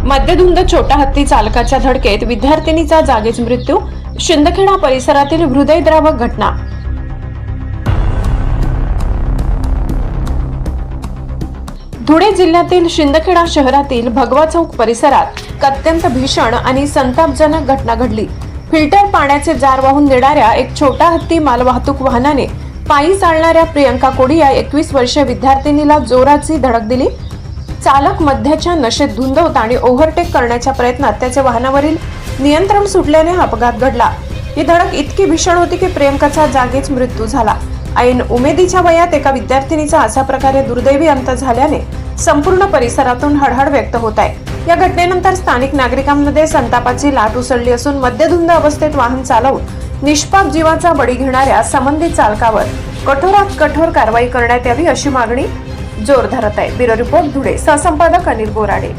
मद्यधुंद छोटा हत्ती चालकाच्या धडकेत विद्यार्थिनीचा जागीच मृत्यू. शिंदखेडा परिसरातील हृदयद्रावक घटना. धुळे जिल्ह्यातील शिंदखेडा शहरातील भगवा चौक परिसरात अत्यंत भीषण आणि संतापजनक घटना घडली. फिल्टर पाण्याचे जार वाहून नेणाऱ्या एक छोटा हत्ती मालवाहतूक वाहनाने पायी चालणाऱ्या प्रियंका कोडी या 21 वर्षीय विद्यार्थिनीला जोराची धडक दिली. चालक मद्याच्या नशेत धुंद होता आणि ओव्हरटेक करण्याच्या प्रयत्नात त्याच्या वाहनावरील नियंत्रण सुटल्याने हा अपघात घडला. ही धडक इतकी भीषण होती की प्रियंकाचा जागीच मृत्यू झाला. ऐन उमेदीच्या वयात एका विद्यार्थिनीचा अशा प्रकारे दुर्दैवी अंत झाल्याने संपूर्ण परिसरातून हळहळ व्यक्त होत आहे. या घटनेनंतर स्थानिक नागरिकांमध्ये संतापाची लाट उसळली असून मद्यधुंद अवस्थेत वाहन चालवून निष्पाप जीवाचा बळी घेणाऱ्या संबंधित चालकावर कठोरात कठोर कारवाई करण्यात यावी अशी मागणी जोर धरत आहे. Bureau report Dhule. सहसंपादक अनिल बोराडे.